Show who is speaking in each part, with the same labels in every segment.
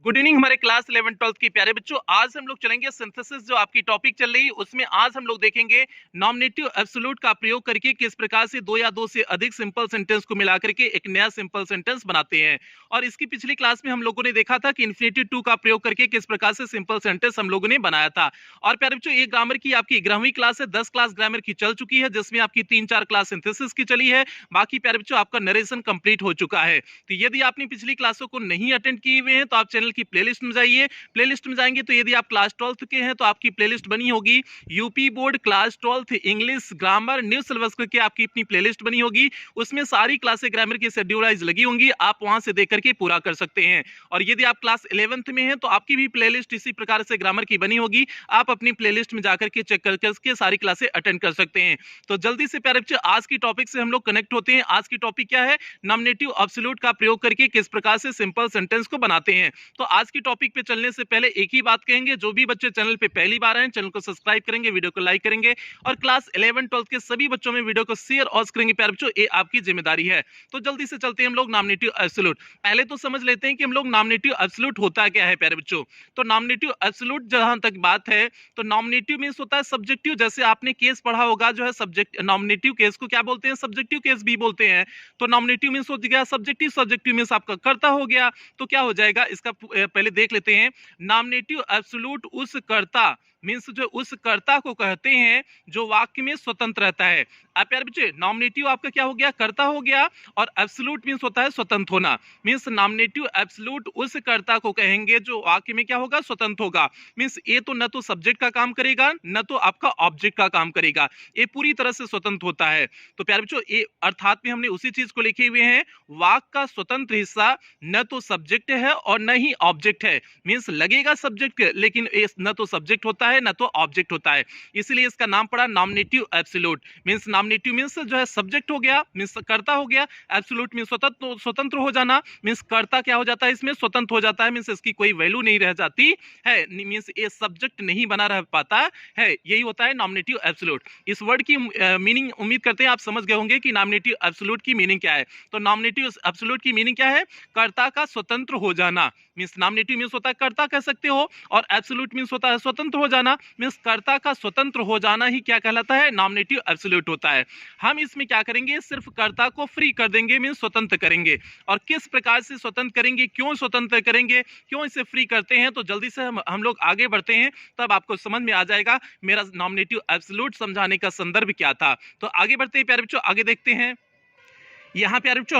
Speaker 1: Good evening हमारे class 11 12 की प्यारे बच्चों। आज हम लोग चलेंगे सिंथेसिस, जो आपकी टॉपिक चल रही है उसमें आज हम लोग देखेंगे नॉमिनेटिव एब्सोल्यूट का प्रयोग करके किस प्रकार से दो या दो से अधिक सिंपल सेंटेंस को मिला करके एक नया सिंपल सेंटेंस बनाते हैं। और इसकी पिछली क्लास में हम लोगों ने देखा था कि इन्फिनिटिव टू का प्रयोग करके किस प्रकार से सिंपल सेंटेंस हम लोगों ने बनाया था। और प्यारे बच्चों, ये ग्रामर की आपकी 11वीं क्लास है, 10 क्लास ग्रामर की चल चुकी है, जिसमें आपकी 3-4 क्लास सिंथेसिस की चली है। बाकी प्यारे बच्चों आपका नरेशन कंप्लीट हो चुका है। तो यदि आपने पिछली क्लासों को नहीं अटेंड किए हुए हैं तो आप चैनल की प्लेलिस्ट में जाइए। प्लेलिस्ट में जाएंगे तो यदि आप क्लास 12th के हैं तो आपकी प्लेलिस्ट बनी होगी UP board class 12th English grammar new syllabus करके आपकी अपनी प्लेलिस्ट बनी होगी। उसमें सारी क्लासें ग्रामर की शेड्यूल वाइज लगी होंगी, आप वहां से देख करके पूरा कर सकते हैं। और यदि आप क्लास 11th में हैं तो आपकी भी प्लेलिस्ट इसी प्रकार से ग्रामर की बनी होगी, आप अपनी प्लेलिस्ट में जाकर के चेक करके सारी क्लासें अटेंड कर सकते हैं। तो जल्दी से प्यारे बच्चे आज की टॉपिक से हम लोग कनेक्ट होते हैं। आज की टॉपिक क्या है? नॉमिनेटिव एब्सोल्यूट का प्रयोग करके किस प्रकार से सिंपल सेंटेंस को बनाते हैं। तो आज की टॉपिक पे चलने से पहले एक ही बात कहेंगे, जो भी बच्चे चैनल पे पहली बार आए चैनल को सब्सक्राइब करेंगे, वीडियो को लाइक करेंगे और क्लास 11 12 के सभी बच्चों में वीडियो को शेयर और करेंगे। प्यारे बच्चों, ये आपकी जिम्मेदारी है। तो जल्दी से चलते हैं हम लोग नॉमिनेटिव एब्सोल्यूट। पहले तो समझ लेते हैं कि हम लोग नॉमिनेटिव एब्सोल्यूट होता क्या है प्यारे बच्चों। तो नॉमिनेटिव एब्सोल्यूट जहां तक बात है तो नॉमिनेटिव मींस होता है सब्जेक्टिव। जैसे आपने केस पढ़ा होगा, जो है सब्जेक्ट नॉमिनेटिव केस को क्या बोलते हैं? सब्जेक्टिव केस भी बोलते हैं। तो नॉमिनेटिव मींस हो गया सब्जेक्टिव, सब्जेक्टिव मींस आपका कर्ता हो गया। तो क्या हो जाएगा इसका पहले देख लेते हैं। नॉमिनेटिव एब्सोल्यूट उस कर्ता मींस जो उस कर्ता को कहते हैं जो वाक्य में स्वतंत्र रहता है। आप यार बच्चे, नॉमिनेटिव आपका क्या हो गया? कर्ता हो गया। और एब्सोल्यूट मींस होता है स्वतंत्र होना। मींस नॉमिनेटिव एब्सोल्यूट उस कर्ता को कहेंगे जो वाक्य में क्या होगा? स्वतंत्र होगा। मींस ये तो न तो सब्जेक्ट का काम करेगा न तो आपका ऑब्जेक्ट का काम करेगा, ये पूरी तरह से स्वतंत्र होता है। तो प्यारे बच्चों, ये अर्थात में हमने उसी चीज को लिखे हुए हैं, वाक्य का स्वतंत्र हिस्सा न तो सब्जेक्ट है और न ही ऑब्जेक्ट है। मींस लगेगा सब्जेक्ट लेकिन न तो सब्जेक्ट होता है न तो ऑब्जेक्ट होता है, इसलिए इसका नाम पड़ा nominative absolute. Means nominative means जो है सब्जेक्ट हो गया, मींस कर्ता हो गया। एब्सोल्यूट मींस स्वतंत्र हो जाना। मींस कर्ता क्या हो जाता है? इसमें स्वतंत्र हो जाता है। मींस इसकी कोई वैल्यू नहीं रह जाती है। मींस ये सब्जेक्ट नहीं बना रह पाता है। यही होता है नॉमिनेटिव एब्सोल्यूट। इस वर्ड की मीनिंग उम्मीद करते हैं आप समझ गए होंगे कि नॉमिनेटिव एब्सोल्यूट की मीनिंग क्या है। तो नॉमिनेटिव एब्सोल्यूट की मीनिंग क्या है? कर्ता का स्वतंत्र हो जाना। मींस नॉमिनेटिव मींस होता है कर्ता कह सकते हो, और एब्सोल्यूट मींस होता है स्वतंत्र हो जाना। मींस कर्ता का स्वतंत्र हो जाना ही क्या कहलाता है? नॉमिनेटिव एब्सोल्यूट होता है। हम इसमें क्या करेंगे? सिर्फ कर्ता को फ्री कर देंगे, मींस स्वतंत्र करेंगे। और किस प्रकार से स्वतंत्र करेंगे, क्यों स्वतंत्र करेंगे, क्यों इसे फ्री करते हैं, तो जल्दी से हम लोग आगे बढ़ते हैं, तब आपको समझ में आ जाएगा मेरा नॉमिनेटिव एब्सोल्यूट समझाने का संदर्भ क्या था। तो आगे बढ़ते हैं प्यारे बच्चों, आगे देखते हैं। यहाँ प्यारे बच्चों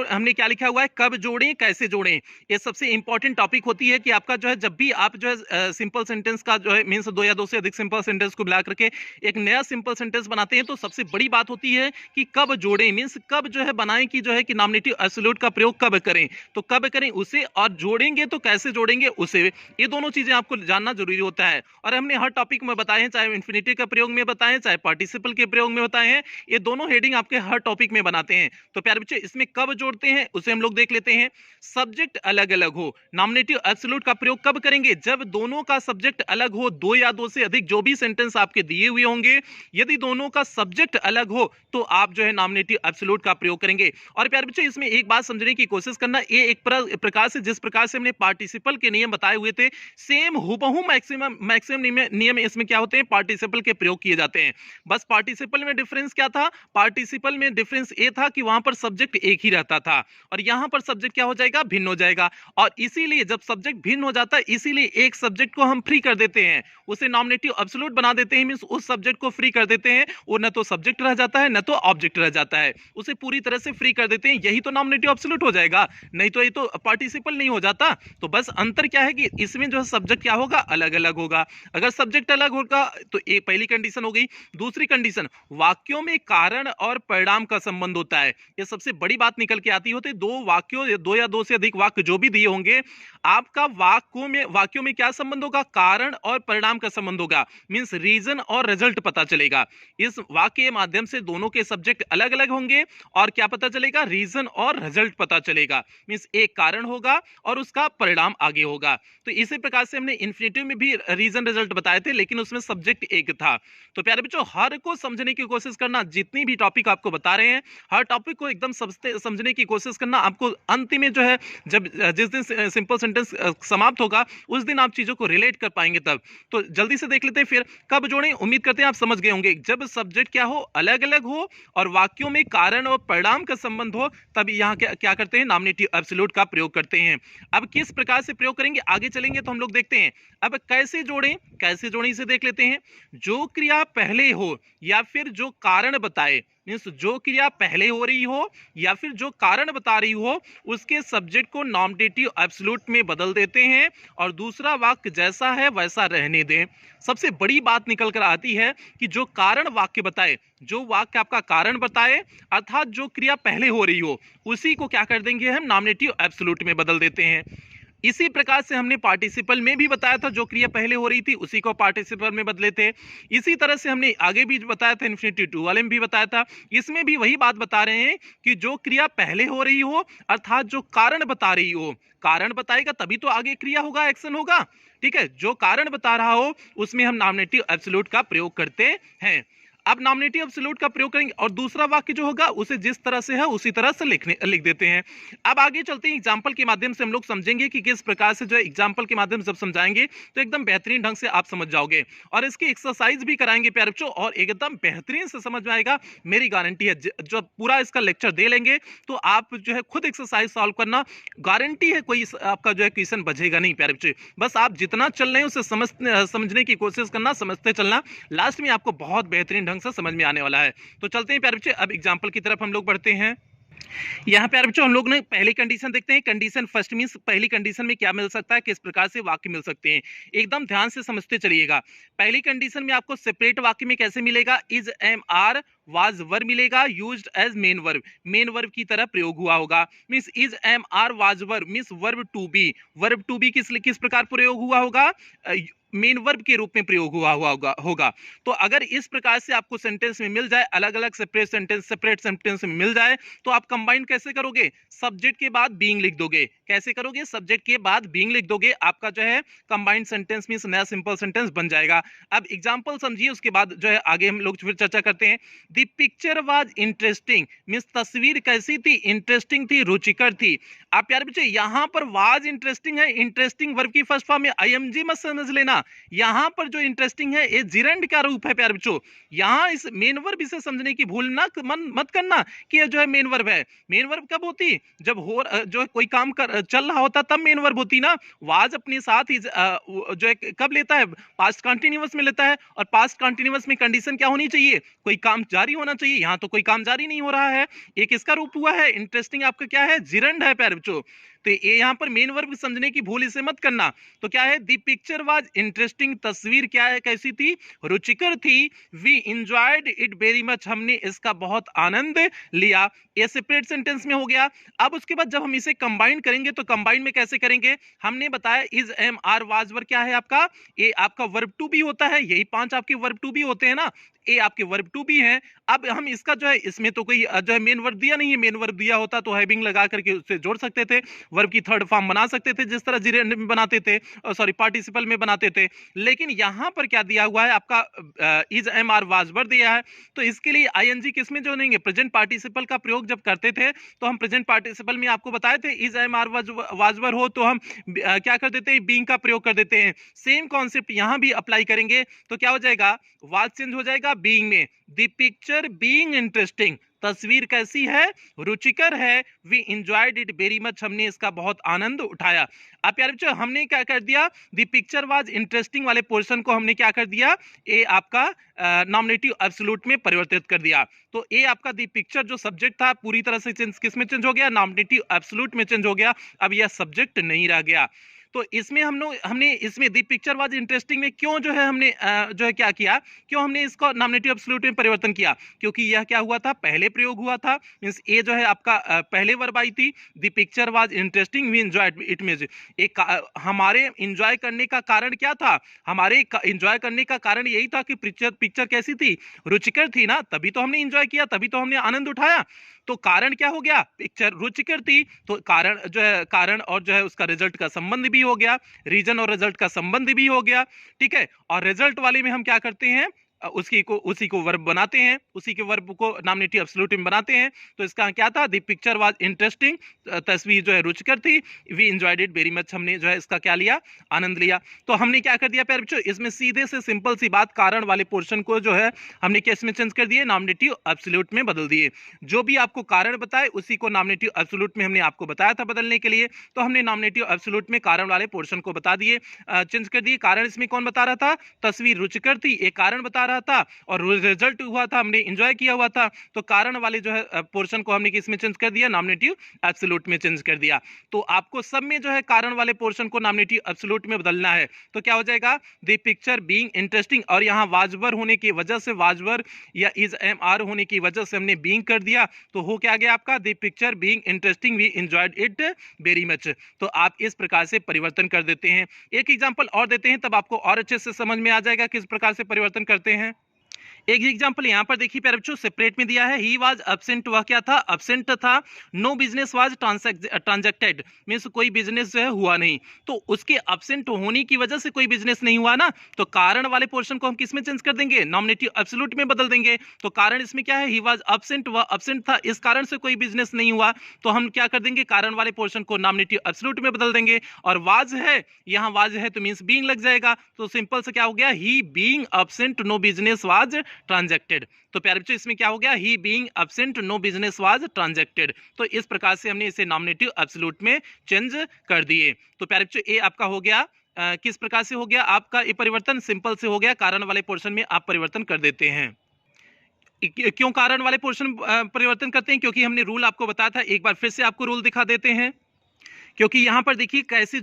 Speaker 1: हमने क्या लिखा हुआ है? कब जोड़ें, कैसे जोड़ें। ये सबसे इंपॉर्टेंट टॉपिक होती है कि आपका जो है जब भी आप जो है सिंपल सेंटेंस का जो है मींस दो या दो से अधिक सिंपल सेंटेंस को मिला करके एक नया सिंपल सेंटेंस बनाते हैं, तो सबसे बड़ी बात होती है कि कब जोड़ें। मींस कब जो है बनाएं कि जो है कि नॉमिनेटिव एब्सोल्यूट का प्रयोग कब करें, तो कब करें उसे, और जोड़ेंगे तो कैसे जोड़ेंगे उसे। ये दोनों चीजें आपको जानना जरूरी होता है। और हमने हर टॉपिक में बताए हैं, चाहे इन्फिनिटिव का प्रयोग में बताएं चाहे पार्टिसिपल के प्रयोग में बताए हैं, ये दोनों हेडिंग आपके हर टॉपिक में बनाते हैं। तो प्यारे बच्चे, इसमें कब जोड़ते हैं उसे हम लोग देख लेते हैं। सब्जेक्ट अलग अलग हो। नॉमिनेटिव एब्सोल्यूट का प्रयोग कब करेंगे? जब दोनों का सब्जेक्ट अलग हो। दो या दो से अधिक जो भी सेंटेंस आपके दिए हुए होंगे, यदि दोनों का सब्जेक्ट अलग हो तो आप जो है नॉमिनेटिव एब्सोल्यूट का प्रयोग करेंगे। और प्यारे बच्चे, इसमें एक बात समझने की कोशिश करना, ये एक प्रकार से जिस प्रकार से हमने पार्टिसिपल के नियम बताए हुए थे, सेम हुबहू मैक्सिमम नियम इसमें क्या होते हैं? पार्टिसिपल के प्रयोग किए जाते हैं। बस पार्टिसिपल में डिफरेंस क्या था? पार्टिसिपल में डिफरेंस ये था कि वहां पर सब्जेक्ट एक ही रहता था और यहां पर सब्जेक्ट क्या हो जाएगा? भिन्न हो जाएगा। और इसीलिए जब सब्जेक्ट भिन्न हो जाता है, इसीलिए एक सब्जेक्ट को हम फ्री कर देते हैं, उसे नॉमिनेटिव एब्सोल्यूट बना देते हैं। मींस उस सब्जेक्ट को फ्री कर देते हैं, वो न तो सब्जेक्ट रह जाता है न तो ऑब्जेक्ट रह जाता है, उसे पूरी तरह से फ्री कर देते हैं। यही तो नॉमिनेटिव एब्सोल्यूट हो जाएगा, नहीं तो ये तो पार्टिसिपल नहीं हो जाता। तो बस अंतर क्या है कि इसमें जो है सब्जेक्ट क्या होगा? अलग अलग होगा। अगर सब्जेक्ट अलग होगा तो एक पहली कंडीशन हो गई। दूसरी कंडीशन, वाक्यों में कारण और परिणाम का संबंध होता है। यह सबसे बड़ी बात निकल के आती होती है। दो या दो से अधिक वाक्य जो भी दिए होंगे, आपका वाक्यों में क्या संबंध होगा? कारण और परिणाम का संबंध होगा। मींस रीजन और रिजल्ट पता चलेगा। इस वाक्य के माध्यम से दोनों के सब्जेक्ट अलग अलग होंगे और क्या पता चलेगा? रीजन और रिजल्ट पता चलेगा। मींस एक कारण होगा और उसका परिणाम आगे होगा। तो इसी प्रकार से हमने इन्फिनिटिव में भी रीजन रिजल्ट बताए थे, लेकिन उसमें सब्जेक्ट एक था। तो प्यारे बच्चों, हर को समझने की कोशिश करना। जितनी भी टॉपिक आपको बता रहे हैं, हर टॉपिक को एकदम समझने की कोशिश करना। आपको अंत में जो है जब जिस दिन सिंपल सेंटेंस समाप्त होगा उस दिन आप चीजों को रिलेट कर पाएंगे। तब तो जल्दी से देख लेते हैं फिर कब जोड़ें। उम्मीद करते हैं आप समझ गए होंगे। जब सब्जेक्ट क्या हो, अलग अलग हो और वाक्यों में कारण और परिणाम का संबंध हो, तब यहाँ क्या करते हैं, नॉमिनेटिव एब्सोल्यूट का प्रयोग करते हैं। अब किस प्रकार से प्रयोग करेंगे आगे चलेंगे तो हम लोग देखते हैं। अब कैसे जोड़ें, कैसे जोड़ें इसे देख लेते हैं। जो क्रिया पहले हो या फिर जो कारण बताए, मीन्स जो क्रिया पहले हो रही हो या फिर जो कारण बता रही हो, उसके सब्जेक्ट को नॉमिनेटिव एब्सोल्यूट में बदल देते हैं और दूसरा वाक्य जैसा है वैसा रहने दें। सबसे बड़ी बात निकल कर आती है कि जो कारण वाक्य बताए, जो वाक्य आपका कारण बताए अर्थात जो क्रिया पहले हो रही हो, उसी को क्या कर देंगे हम, नॉमिनेटिव एब्सोल्यूट में बदल देते हैं। इसी प्रकार से हमने पार्टिसिपल में भी बताया था, जो क्रिया पहले हो रही थी उसी को पार्टिसिपल में बदले थे। इसी तरह से हमने आगे भी बताया था, इन्फिनिटिव टू वाले में भी बताया था। इसमें भी वही बात बता रहे हैं कि जो क्रिया पहले हो रही हो अर्थात जो कारण बता रही हो, कारण बताएगा तभी तो आगे क्रिया होगा, एक्शन होगा। ठीक है, जो कारण बता रहा हो उसमें हम नॉमिनेटिव एब्सोल्यूट का प्रयोग करते हैं। अब नॉमिनेटिव एब्सोल्यूट का प्रयोग करेंगे और दूसरा वाक्य जो होगा उसे जिस तरह से है उसी तरह से लिख देते हैं। अब आगे चलते हैं, एग्जांपल के माध्यम से हम लोग समझेंगे कि किस प्रकार से जो है एग्जांपल के माध्यम से जब समझाएंगे तो एकदम बेहतरीन ढंग से आप समझ जाओगे और इसकी एक्सरसाइज भी कराएंगे प्यारे बच्चों और एकदम बेहतरीन से समझ में आएगा, मेरी गारंटी है। जो पूरा इसका लेक्चर दे लेंगे तो आप जो है खुद एक्सरसाइज सॉल्व करना, गारंटी है कोई आपका जो है क्वेश्चन बचेगा नहीं प्यारे बच्चे। बस आप जितना चल रहे हैं उसे समझने की कोशिश करना, समझते चलना, लास्ट में आपको बहुत बेहतरीन से समझ में आने वाला है। तो चलते हैं प्यारे बच्चे, अब एग्जांपल की तरफ हम लोग बढ़ते हैं। यहाँ पे बच्चों हम लोग ने पहली कंडीशन देखते हैं। कंडीशन फर्स्ट मींस पहली कंडीशन में क्या मिल सकता है, किस प्रकार से वाक्य मिल सकते हैं, एकदम ध्यान से समझते चलिएगा। पहली कंडीशन में आपको सेपरेट वाक्य में कैसे मिलेगा, is am are was verb मिलेगा, used as main verb, main verb की तरह प्रयोग हुआ होगा। Means is am are was verb means verb to be, verb to be किस प्रकार प्रयोग हुआ होगा, मेन वर्ब के रूप में प्रयोग हुआ होगा। तो अगर इस प्रकार से आपको सेंटेंस में मिल जाए, अलग अलग सेपरेट सेंटेंस में मिल जाए, तो आप कंबाइन कैसे करोगे, सब्जेक्ट के बाद बीइंग लिख दोगे। कैसे करोगे, सब्जेक्ट के बाद बीइंग लिख दोगे, आपका जो है कंबाइंड सेंटेंस मींस नया सिंपल सेंटेंस बन जाएगा। अब एग्जांपल समझिए, उसके बाद जो है आगे हम लोग फिर चर्चा करते हैं। The picture was interesting means तस्वीर कैसी थी, इंटरेस्टिंग थी, रुचिकर थी। आप प्यारे बच्चे यहाँ पर वाज इंटरेस्टिंग है, इंटरेस्टिंग वर्ब की फर्स्ट फॉर्म में आईएमजी मत समझ लेना। यहाँ पर जो इंटरेस्टिंग है ये जिरंड का रूप है प्यारे बच्चों। यहाँ इस मेन वर्ब इसे समझने की भूल ना मत करना कि ये जो है मेन वर्ब है। मेन वर्ब कब होती, जब जो कोई काम चल रहा होता तब मेन वर्ब होती ना। वाज अपने साथ ही जो है कब लेता है, पास्ट कंटिन्यूअस में लेता है, और पास्ट कंटिन्यूअस में कंडीशन क्या होनी चाहिए, कोई काम जारी होना चाहिए। यहाँ तो कोई काम जारी नहीं हो रहा है, एक इसका रूप हुआ है। इंटरेस्टिंग आपका क्या है, जिरंड है प्यारे बच्चों। तो ये यहाँ पर मेन वर्ब समझने की भूल इसे मत करना। तो क्या है, द पिक्चर वाज इंटरेस्टिंग, तस्वीर क्या है, कैसी थी, रुचिकर थी। We enjoyed it very much, हमने इसका बहुत आनंद लिया। ये सेपरेट सेंटेंस में हो गया। अब उसके बाद जब हम इसे कंबाइन करेंगे तो कंबाइन में कैसे करेंगे, हमने बताया is am are was verb क्या है आपका, ये आपका वर्ब टू बी होता है, यही 5 आपके वर्ब टू बी होते हैं ना, ए आपके वर्ब टू बी है। अब हम इसका जो है, इसमें तो कोई जो है मेन वर्ब दिया नहीं है, मेन वर्ब दिया होता तो हैविंग लगा करके उससे जोड़ सकते थे, वर्ब की थर्ड फॉर्म बना सकते थे जिस तरह जिरेंड में बनाते थे, सॉरी पार्टिसिपल में बनाते थे। लेकिन यहाँ पर क्या दिया हुआ है आपका, is am are was verb दिया है, तो इसके लिए आईएनजी किसमें जोड़ेंगे, प्रेजेंट पार्टिसिपल का प्रयोग जब करते थे तो हम प्रेजेंट पार्टिसिपल में आपको बताए थे is am are was verb हो तो हम क्या कर देते हैं, बीइंग का प्रयोग कर देते हैं। सेम कॉन्सेप्ट यहाँ भी अप्लाई करेंगे तो क्या हो जाएगा, वाज चेंज हो जाएगा बीइंग में। द पिक्चर बीइंग इंटरेस्टिंग, तस्वीर कैसी है, रुचिकर है। We enjoyed it very much, हमने इसका बहुत आनंद उठाया। अब यार बच्चों हमने क्या कर दिया, द पिक्चर वाज इंटरेस्टिंग वाले पोर्शन को हमने क्या कर दिया, ये आपका नॉमिनेटिव एब्सोल्यूट में परिवर्तित कर दिया। तो ये आपका द पिक्चर जो सब्जेक्ट था पूरी तरह से चेंज किस में चेंज हो गया, नॉमिनेटिव एब्सोल्यूट में चेंज हो गया। अब यह सब्जेक्ट नहीं रह गया। तो इसमें हमने इसमें दी पिक्चर वाज इंटरेस्टिंग में क्यों जो है हमने जो है क्या किया, क्यों हमने इसको नॉमिनेटिव एब्सोल्यूट में परिवर्तन किया, क्योंकि यह क्या हुआ था, पहले प्रयोग हुआ था। मींस ये जो है आपका पहले वर्ब आई थी, the picture was interesting we enjoyed it. में एक हमारे एंजॉय करने का कारण क्या था, हमारे एंजॉय करने का कारण यही था कि पिक्चर कैसी थी, रुचिकर थी ना, तभी तो हमने एंजॉय किया, तभी तो हमने आनंद उठाया। तो कारण क्या हो गया, पिक्चर रुचिकर थी, तो कारण जो है, कारण और जो है उसका रिजल्ट का संबंध भी हो गया, रीजन और रिजल्ट का संबंध भी हो गया। ठीक है, और रिजल्ट वाले में हम क्या करते हैं, उसी को वर्ब बनाते हैं, उसी के वर्ब को नॉमिनेटिव एब्सोल्यूट में बनाते हैं। तो इसका क्या था, द पिक्चर वाज इंटरेस्टिंग, तस्वीर जो है रुचिकर थी, we enjoyed it very much, हमने जो है इसका क्या लिया, आनंद लिया। तो हमने क्या कर दिया प्यारे बच्चों, इसमें सीधे से सिंपल सी बात, कारण वाले पोर्शन को जो है हमने किस में चेंज कर दिए, नॉमिनेटिव एब्सोल्यूट में बदल दिए। जो भी आपको कारण बताए उसी को नॉमिनेटिव एब्सोल्यूट में हमने आपको बताया था बदलने के लिए, तो हमने नॉमिनेटिव एब्सोल्यूट में कारण वाले पोर्शन को बता दिए, चेंज कर दिए। कारण इसमें कौन बता रहा था, तस्वीर रुचिकर थी, एक कारण बता रहा था, और रिजल्ट हुआ था, हमने एंजॉय किया हुआ था। तो कारण वाले जो है पोर्शन को हमने किस में चेंज कर दिया, नॉमिनेटिव एब्सोल्यूट में चेंज कर दिया। तो आपको सब में जो है कारण वाले पोर्शन को नॉमिनेटिव एब्सोल्यूट में बदलना है। तो क्या हो जाएगा, द पिक्चर बीइंग इंटरेस्टिंग, और यहाँ वाजवर होने की वजह से, वाजवर या इज एम आर होने की वजह से हमने बीइंग कर दिया, तो हो क्या गया आपका, the picture being interesting, we enjoyed it very much. तो आप इस प्रकार से परिवर्तन कर देते हैं। एक एग्जांपल और देते हैं, तब आपको और अच्छे से समझ में आ जाएगा किस प्रकार से परिवर्तन करते हैं। एक एग्जांपल यहां पर देखिए प्यारे बच्चों, सेपरेट में दिया है, ही वाज एब्सेंट, वह क्या था, एब्सेंट था। No business was transacted, means कोई बिजनेस जो है हुआ नहीं। तो उसके एब्सेंट होने की वजह से कोई बिजनेस नहीं हुआ ना, तो कारण वाले पोर्शन को हम किस में चेंज कर देंगे, नॉमिनेटिव एब्सोल्यूट में बदल देंगे। तो कारण इसमें क्या है, ही वाज एब्सेंट, वह एब्सेंट था, इस कारण से कोई बिजनेस नहीं हुआ, तो हम क्या कर देंगे, कारण वाले पोर्शन को नॉमिनेटिव एब्सोल्यूट में बदल देंगे। और वाज है, यहां वाज है तो मींस बीइंग लग जाएगा, तो सिंपल से क्या हो गया, he being absent, no business was transacted. तो प्यारे बच्चों इसमें क्या हो गया, he being absent, no business was transacted. तो इस प्रकार से हमने इसे नॉमिनेटिव एब्सोल्यूट में चेंज कर दिए। तो प्यारे बच्चों ये आपका हो गया, किस प्रकार से हो गया आपका ये परिवर्तन, सिंपल से हो गया, कारण वाले पोर्शन में आप परिवर्तन कर देते हैं। क्यों कारण वाले पोर्शन परिवर्तन करते हैं, क्योंकि हमने रूल आपको बताया था, एक बार फिर से आपको रूल दिखा देते हैं। क्योंकि यहां पर देखिए कैसे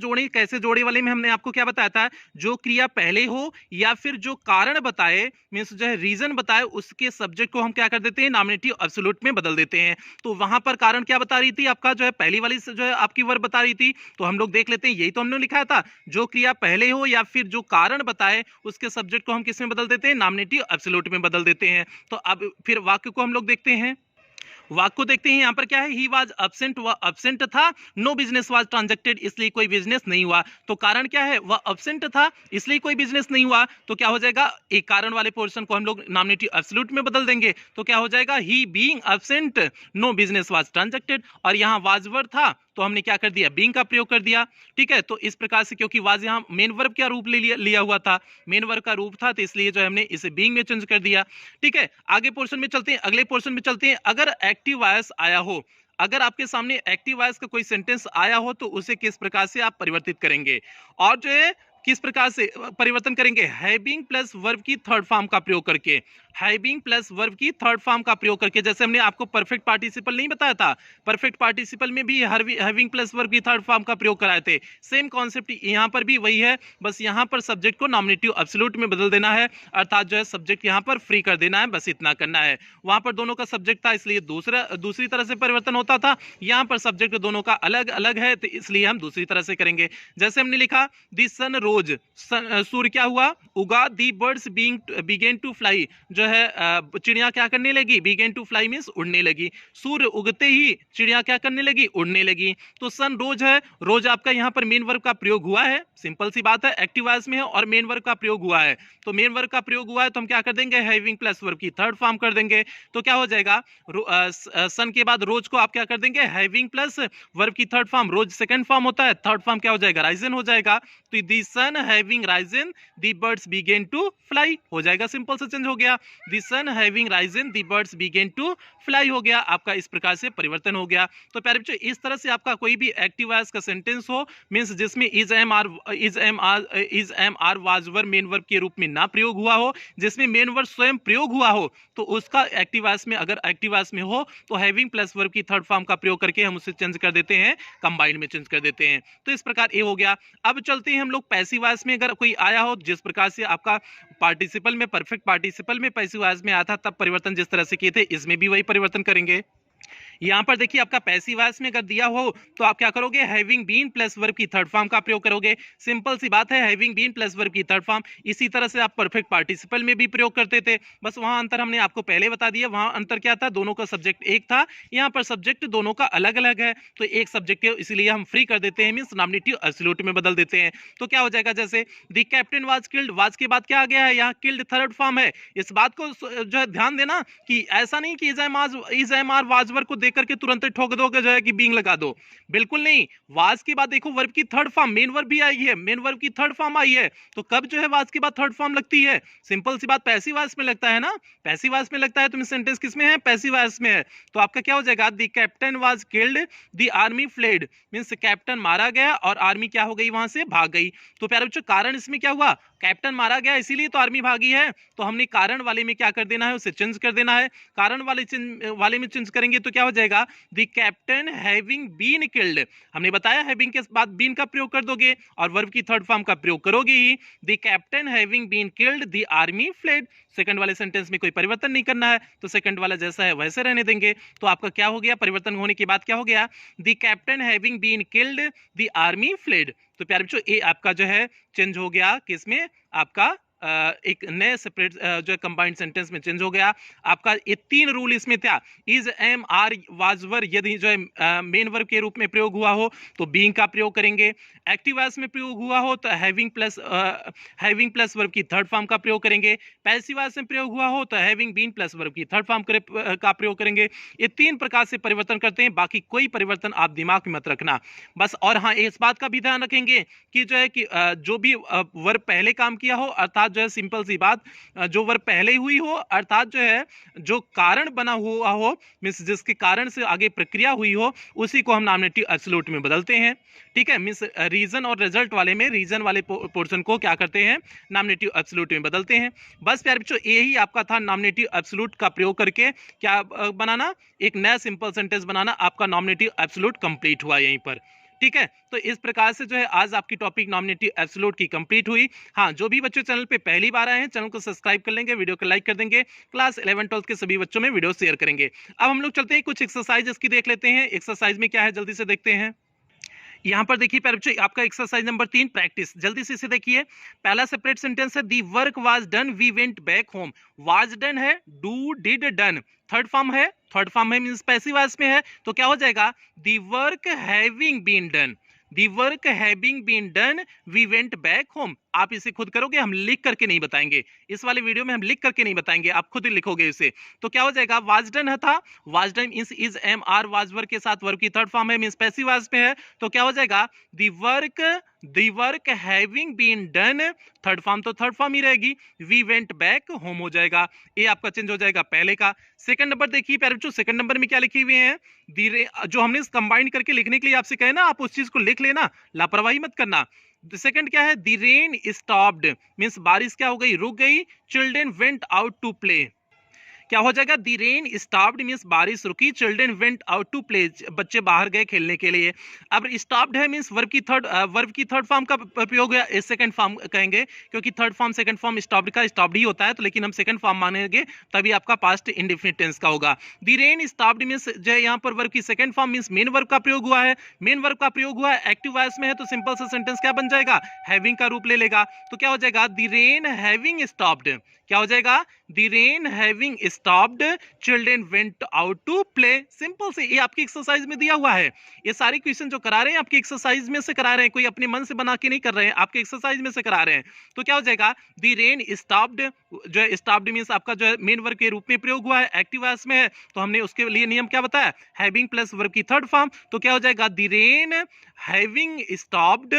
Speaker 1: जोड़े वाले में हमने आपको क्या बताया था, जो क्रिया पहले हो या फिर जो कारण बताए, मींस जो है रीजन बताए, उसके सब्जेक्ट को हम क्या कर देते हैं, नॉमिनेटिव एब्सोल्यूट में बदल देते हैं। तो वहां पर कारण क्या बता रही थी, आपका जो है पहली वाली से जो है आपकी वर्ब बता रही थी, तो हम लोग देख लेते हैं, यही तो हमने लिखा था, जो क्रिया पहले हो या फिर जो कारण बताए उसके सब्जेक्ट को हम किस में बदल देते हैं, नॉमिनेटिव एब्सोल्यूट में बदल देते हैं। तो अब फिर वाक्य को हम लोग देखते हैं, वाक्य को देखते हैं। यहां पर क्या है, ही वाज एब्सेंट, वह एब्सेंट था, नो बिजनेस वाज ट्रांजैक्टेड, इसलिए कोई बिजनेस नहीं हुआ। तो कारण क्या है, वह एब्सेंट था इसलिए कोई बिजनेस नहीं हुआ, तो क्या हो जाएगा, एक कारण वाले पोर्शन को हम लोग नॉमिनेटिव एब्सोल्यूट में बदल देंगे, तो क्या हो जाएगा, he being absent, no business was transacted. और यहां वाज वर्ब था तो हमने क्या कर दिया, बीइंग का प्रयोग कर दिया। ठीक है, तो इस प्रकार से, क्योंकि वाज यहां मेन वर्ब का रूप लिया हुआ था, मेन वर्ब का रूप था, तो इसलिए जो है हमने इसे बीइंग में चेंज कर दिया। ठीक है, आगे पोर्शन में चलते हैं, अगले पोर्शन में चलते हैं। अगर एक्टिव वॉइस आया हो, अगर आपके सामने एक्टिव वॉइस का कोई सेंटेंस आया हो, तो उसे किस प्रकार से आप परिवर्तित करेंगे, और जो है किस प्रकार से परिवर्तन करेंगे, हैविंग प्लस वर्ब की थर्ड फॉर्म का प्रयोग करके, हैविंग प्लस वर्ब की थर्ड फॉर्म का प्रयोग करके। जैसे हमने आपको परफेक्ट पार्टिसिपल नहीं बताया था, परफेक्ट पार्टिसिपल में भी हैविंग प्लस वर्ब की थर्ड फॉर्म का प्रयोग कराए थे, सेम कॉन्सेप्ट यहां पर भी वही है, बस यहां पर सब्जेक्ट को नॉमिनेटिव एब्सोल्यूट में बदल देना है, अर्थात जो है सब्जेक्ट यहां पर फ्री कर देना है, बस इतना करना है। वहां पर दोनों का सब्जेक्ट था इसलिए दूसरी तरह से परिवर्तन होता था, यहां पर सब्जेक्ट दोनों का अलग अलग है, तो इसलिए हम दूसरी तरह से करेंगे। जैसे हमने लिखा, दी सन रोज, सूर्य क्या हुआ, उगा, the birds began to fly, जो है चिड़िया क्या करने लगी, बिगेन टू फ्लाई मींस उड़ने लगी, सूर्य उगते ही चिड़िया क्या करने लगी, उड़ने लगी। तो सन रोज है, रोज आपका यहाँ पर मेन वर्ब का प्रयोग हुआ है, सिंपल सी बात है, एक्टिव वॉइस में है और मेन वर्ब का प्रयोग हुआ है, तो मेन वर्ब का प्रयोग हुआ है तो हम क्या कर देंगे, हैविंग प्लस वर्ब की थर्ड फॉर्म कर देंगे। तो क्या हो जाएगा, सन के बाद रोज को आप क्या कर देंगे, हैविंग प्लस वर्ब की थर्ड फॉर्म, रोज सेकंड फॉर्म होता है, थर्ड फॉर्म क्या हो जाएगा, राइजन हो जाएगा। तो the sun having risen, the birds began to fly हो जाएगा, सिंपल से चेंज हो गया, the sun having risen, the birds began to fly हो गया, आपका इस प्रकार से परिवर्तन हो गया। तो प्यारे बच्चों इस तरह से आपका कोई भी एक्टिव वॉइस का सेंटेंस हो, मींस जिसमें is am are was verb main verb के रूप में ना प्रयोग हुआ हो, जिसमें मेन वर्ब स्वयं प्रयोग हुआ हो, तो उसका एक्टिव वॉइस में, अगर एक्टिव वॉइस में हो तो हैविंग प्लस वर्ब की थर्ड फॉर्म का प्रयोग करके हम उसे चेंज कर देते हैं, कंबाइंड में चेंज कर देते हैं। तो इस प्रकार ये हो गया। अब चलते हैं हम लोग पैसिव वॉइस में, अगर कोई आया हो, जिस प्रकार से आपका पार्टिसिपल में, परफेक्ट पार्टिसिपल में पैसिव वॉइस में आया था, तब परिवर्तन जिस तरह से किए थे, इसमें भी वही परिवर्तन करेंगे। यहाँ पर देखिए आपका पैसिव वॉइस में अगर दिया हो तो आप क्या करोगे, हैविंग बीन प्लस वर्ब की थर्ड फॉर्म का प्रयोग करोगे। सिंपल सी बात है, हैविंग बीन प्लस वर्ब की थर्ड फॉर्म। इसी तरह से आप परफेक्ट पार्टिसिपल में भी प्रयोग करते थे, बस वहां अंतर हमने आपको पहले बता दिया। वहां अंतर क्या था, दोनों का सब्जेक्ट एक था, यहाँ पर सब्जेक्ट दोनों का अलग अलग है, तो एक सब्जेक्ट इसलिए हम फ्री कर देते हैं, मींस नॉमिनेटिव एब्सोल्यूट में बदल देते हैं। तो क्या हो जाएगा, जैसे the captain was killed, was के बाद क्या आ गया है, यहाँ किल्ड थर्ड फॉर्म है। इस बात को जो है ध्यान देना कि ऐसा नहीं कि इज एम आर वाजवर को देख करके तुरंत ठोक दो जो है कि बीइंग लगा दो, बिल्कुल नहीं। वाज के बाद देखो वर्ब की थर्ड फॉर्म, मेन वर्ब भी आई है, मेन वर्ब की थर्ड फॉर्म आई है, तो कब जो है वाज के बाद थर्ड फॉर्म लगती है, सिंपल सी बात, पैसिव वॉइस में लगता है ना, पैसिव वॉइस में लगता है। तो सेंटेंस किसमें है, पैसिव वॉइस में है। तो आपका क्या हो जाएगा, the captain was killed the army fled, means captain मारा गया और आर्मी क्या हो गई, वहां से भाग गई। तो प्यारे बच्चों कारण इसमें क्या हुआ, कैप्टन मारा गया इसीलिए तो आर्मी भागी है, तो हमने कारण वाले में क्या कर देना है, उसे चेंज कर देना है। कारण वाले में चेंज करेंगे तो क्या हो जाएगा, the captain having been killed, हमने बताया हैविंग के बाद बीन का प्रयोग कर दोगे और वर्ब की थर्ड फॉर्म का प्रयोग करोगे ही। The captain having been killed the army fled, second वाले सेंटेंस में कोई परिवर्तन नहीं करना है, तो सेकंड वाला जैसा है वैसे रहने देंगे। तो आपका क्या हो गया, परिवर्तन होने के बाद क्या हो गया, the captain having been killed the army fled. तो प्यारे बच्चों ए आपका जो है चेंज हो गया, किसमें, आपका एक नए सेपरेट जो है कंबाइंड सेंटेंस में चेंज हो गया। आपका ये तीन रूल इसमें था, इज एम आर वाजवर यदि जो है मेन वर्ब के रूप में प्रयोग हुआ हो तो बीइंग का प्रयोग करेंगे, एक्टिव वॉइस में प्रयोग हुआ हो तो हैविंग प्लस वर्ब की थर्ड फॉर्म का प्रयोग करेंगे, पैसिव वॉइस में प्रयोग हुआ हो तो हैविंग बीन प्लस वर्ब की थर्ड फॉर्म का प्रयोग करेंगे। ये तीन प्रकार से परिवर्तन करते हैं, बाकी कोई परिवर्तन आप दिमाग में मत रखना बस। और हाँ, इस बात का भी ध्यान रखेंगे कि जो है कि जो भी वर्ब पहले काम किया हो, अर्थात जो है सिंपल सी बात, जो वर्ब पहले हुई हो, अर्थात जो है जो कारण बना हुआ हो, मींस जिसके कारण से आगे प्रक्रिया हुई हो, उसी को हम नॉमिनेटिव एब्सोल्यूट में बदलते हैं। ठीक है, मींस रीजन और रिजल्ट वाले में रीजन वाले पोर्शन को क्या करते हैं, नॉमिनेटिव एब्सोल्यूट में बदलते हैं। बस प्यारे बच्चों यही आपका था, नॉमिनेटिव एब्सोल्यूट का प्रयोग करके क्या बनाना, एक नया सिंपल सेंटेंस बनाना। आपका नॉमिनेटिव एब्सोल्यूट कंप्लीट हुआ यहीं पर। ठीक है, तो इस प्रकार से जो है आज आपकी टॉपिक नॉमिनेटिव एब्सोल्यूट की कंप्लीट हुई। हाँ, जो भी बच्चे चैनल पे पहली बार आए हैं, चैनल को सब्सक्राइब कर लेंगे, वीडियो को लाइक कर देंगे, क्लास 11 12 के सभी बच्चों में वीडियो शेयर करेंगे। अब हम लोग चलते हैं कुछ एक्सरसाइज इसकी देख लेते हैं। एक्सरसाइज में क्या है जल्दी से देखते हैं। यहाँ पर देखिए प्यारे बच्चों, आपका एक्सरसाइज नंबर 3 प्रैक्टिस, जल्दी से इसे देखिए। पहला सेपरेट सेंटेंस है, the work was done we went back home. Was done है, do did done, third form है, थर्ड फॉर्म है मींस पैसिव वॉइस में है, तो क्या हो जाएगा, the work having been done, the work having been done we went back home. आप इसे खुद करोगे, हम लिख करके नहीं बताएंगे, इस वाले वीडियो में हम लिख करके नहीं बताएंगे, आप खुद ही लिखोगे इसे। तो क्या हो जाएगा, वाज डन था, was done is am are was were के साथ वर्ब की थर्ड फॉर्म है, मींस पैसिव वॉइस में है, तो क्या हो जाएगा, the work having been done, third form तो थर्ड फॉर्म ही रहेगी, वी वेंट बैक होम हो जाएगा। ये आपका चेंज हो जाएगा पहले का। सेकंड नंबर देखिए प्यारे बच्चों, सेकंड नंबर में क्या लिखे हुए हैं, जो हमने कंबाइन करके लिखने के लिए आपसे कहे ना, आप उस चीज को लिख लेना, लापरवाही मत करना। सेकंड क्या है, द रेन स्टॉप्ड, मींस बारिश क्या हो गई, रुक गई, children went out to play. क्या हो जाएगा, दी रेन स्टॉप्ड मींस बारिश रुकी, children went out to play, बच्चे बाहर गए खेलने के लिए। अब स्टॉप्ड है मींस वर्ब की थर्ड फॉर्म का प्रयोग है, सेकंड फॉर्म कहेंगे, क्योंकि third form second form stopped का स्टॉप्ड ही होता है, तो लेकिन हम सेकंड फॉर्म मानेंगे, तभी आपका पास्ट इंडेफिनिट टेंस का होगा। दी रेन स्टॉप्ड मींस जो है यहाँ पर वर्ब की second form means main verb का प्रयोग हुआ है, मेन वर्ब का प्रयोग हुआ है, एक्टिव वॉइस में है, तो सिंपल सा सेंटेंस क्या बन जाएगा, हैविंग का रूप ले लेगा। तो क्या हो जाएगा, दी रेन हैविंग स्टॉप्ड, क्या हो जाएगा, the rain having stopped, children went out to play. Simple से, ये आपकी एक्सरसाइज में दिया हुआ है, ये सारे क्वेश्चन जो करा रहे हैं आपकी एक्सरसाइज में से करा रहे हैं, कोई अपने मन से बना के नहीं कर रहे हैं, आपके एक्सरसाइज में से करा रहे हैं। तो क्या हो जाएगा, दी रेन स्टॉप्ड, जो है स्टॉप्ड मींस आपका जो है मेन वर्ब के रूप में प्रयोग हुआ है, एक्टिव वॉइस में है, तो हमने उसके लिए नियम क्या बताया, हैविंग प्लस वर्ब की थर्ड फॉर्म। तो क्या हो जाएगा, the rain having stopped,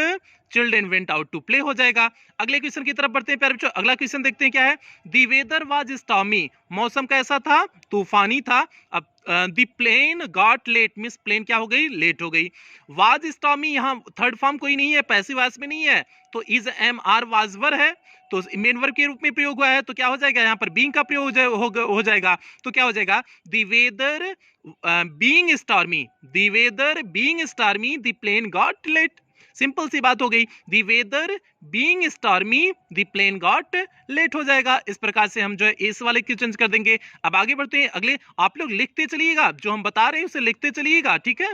Speaker 1: children went out to play हो जाएगा। अगले क्वेश्चन की तरफ बढ़ते हैं प्यारे बच्चों, अगला क्वेश्चन देखते हैं क्या है, दी वेदर वाज स्टॉर्मी, मौसम कैसा था, तूफानी था। अब the plane got late means plane क्या हो गई, लेट हो गई। वाज स्टॉर्मी, यहाँ थर्ड फॉर्म कोई नहीं है, पैसिव वॉइस में नहीं है, तो इज एम आर वाजवर है, तो मेन वर्ब के रूप में प्रयोग हुआ है, तो क्या हो जाएगा, यहाँ पर बीइंग का प्रयोग हो जाएगा। तो क्या हो जाएगा, the weather being stormy, the weather being stormy, the plane got late. Simple सी बात हो गई। The weather being stormy the plane got late हो जाएगा। इस प्रकार से हम जो है इस वाले की चेंज कर देंगे। अब आगे बढ़ते हैं, अगले आप लोग लिखते चलिएगा, जो हम बता रहे हैं उसे लिखते चलिएगा, ठीक है।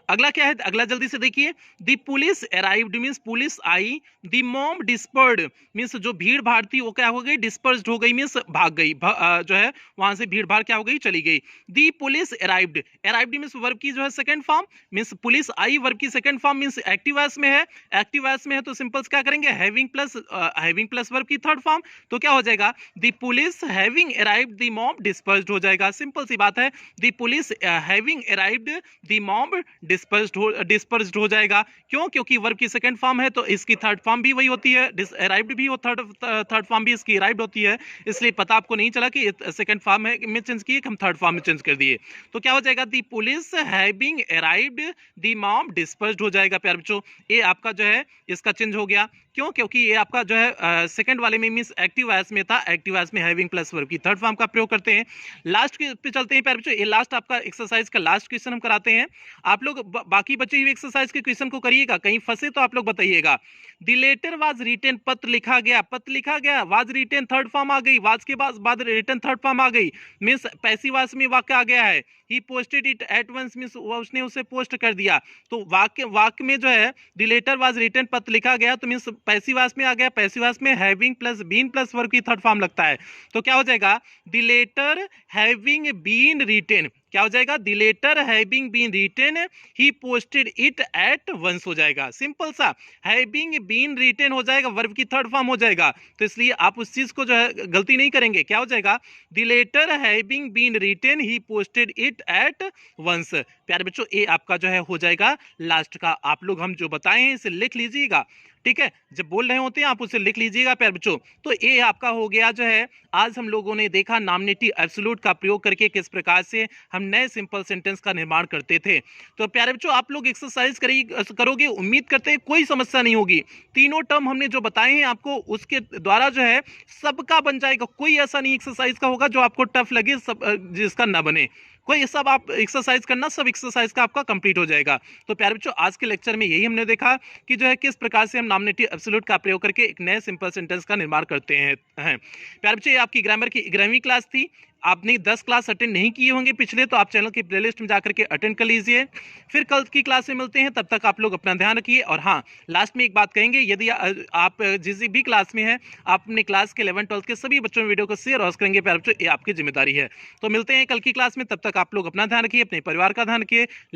Speaker 1: अगला क्या है, अगला जल्दी से देखिए। The police arrived means police I, the mob dispersed means जो भीड़ भाड़ थी वो क्या हो गई, डिस्पर्स्ड हो गई मींस भाग गई, जो है वहां से भीड़ भाड़ क्या हो गई, चली गई। The police arrived, arrived means verb की जो है सेकंड फॉर्म, मींस पुलिस आई वर्ब की second form means active voice में है, एक्टिव वॉइस में है तो सिंपल्स क्या करेंगे, हैविंग प्लस वर्ब की थर्ड फॉर्म, तो क्या हो जाएगा, the police having arrived the mob dispersed हो जाएगा। सिंपल सी बात है, the police having arrived the mob dispersed हो जाएगा। क्यों, क्योंकि वर्ब की सेकंड फॉर्म है तो इसकी थर्ड फॉर्म भी वही होती है, अराइव्ड भी वो थर्ड फॉर्म भी इसकी अराइव्ड होती है, इसलिए पता आपको नहीं चला कि सेकंड फॉर्म है में चेंज किए, हम थर्ड फॉर्म में चेंज कर दिए। तो क्या हो जाएगा, the police having arrived the mob dispersed हो जाएगा प्यारे बच्चों। ये आपका जो है इसका चेंज हो गया। क्यों, क्योंकि ये आपका जो है सेकंड वाले में मींस एक्टिव वॉइस में था, एक्टिव वॉइस में हैविंग प्लस वर्ब की थर्ड फॉर्म का प्रयोग करते हैं। लास्ट पे चलते हैं प्यारे बच्चों, ये लास्ट आपका एक्सरसाइज का लास्ट क्वेश्चन हम कराते हैं। आप लोग बाकी बचे हुए एक्सरसाइज के क्वेश्चन को करिएगा, कहीं फंसे तो आप लोग बताइएगा। द लेटर वाज रिटन, पत्र लिखा गया, पत्र लिखा गया, वाज रिटन थर्ड फॉर्म आ गई, वाज के बाद रिटन थर्ड फॉर्म आ गई, मींस पैसिव वॉइस में वाक्य आ गया है। He posted it at once means उसने उसे पोस्ट कर दिया, तो वाक्य में जो है द लेटर वाज रिटन, पत्र लिखा गया, तो मींस पैसिव वॉइस में आ गया, पैसिव वॉइस में having plus been plus verb की थर्ड फॉर्म लगता है, तो क्या हो जाएगा, the letter having been written, क्या हो जाएगा, the letter having been written he posted it at once हो जाएगा। सिंपल सा, हैविंग बीन रिटन हो जाएगा, वर्ब की थर्ड फॉर्म हो जाएगा, तो इसलिए आप उस चीज को जो है गलती नहीं करेंगे। क्या हो जाएगा, the letter having been written he posted it at once. प्यारे बच्चों, ये आपका जो है हो जाएगा लास्ट का। आप लोग हम जो बताए हैं इसे लिख लीजिएगा, ठीक है, जब बोल रहे होते हैं आप उसे लिख लीजिएगा प्यारे बच्चों। तो ये आपका हो गया जो है, आज हम लोगों ने देखा नॉमिनेटिव एब्सोल्यूट का प्रयोग करके किस प्रकार से हम नए सिंपल सेंटेंस का निर्माण करते थे। तो प्यारे बच्चों, आप लोग एक्सरसाइज करोगे, उम्मीद करते हैं कोई समस्या नहीं होगी। तीनों टर्म हमने जो बताए हैं आपको, उसके द्वारा जो है सबका बन जाएगा, कोई ऐसा नहीं एक्सरसाइज का होगा जो आपको टफ लगे, सब जिसका ना बने, कोई सब आप एक्सरसाइज करना, सब एक्सरसाइज का आपका कंप्लीट हो जाएगा। तो प्यारे बच्चों, आज के लेक्चर में यही हमने देखा कि जो है किस प्रकार से हम नॉमिनेटिव एब्सोल्यूट का प्रयोग करके एक नए सिंपल सेंटेंस का निर्माण करते हैं। प्यारे बच्चों, ये आपकी ग्रामर की 11वीं क्लास थी। आपने 10 क्लास अटेंड नहीं किए होंगे पिछले, तो आप चैनल की प्लेलिस्ट में जाकर के अटेंड कर लीजिए। फिर कल की क्लास में मिलते हैं, तब तक आप लोग अपना ध्यान रखिए। और हाँ, लास्ट में एक बात कहेंगे, यदि आप जिस भी क्लास में हैं, आप अपने क्लास के 11-12 के सभी बच्चों में वीडियो को शेयर और करेंगे प्यारे बच्चों, ये आपकी जिम्मेदारी है। तो मिलते हैं कल की क्लास में, तब तक आप लोग अपना ध्यान रखिए, अपने परिवार का ध्यान रखिए।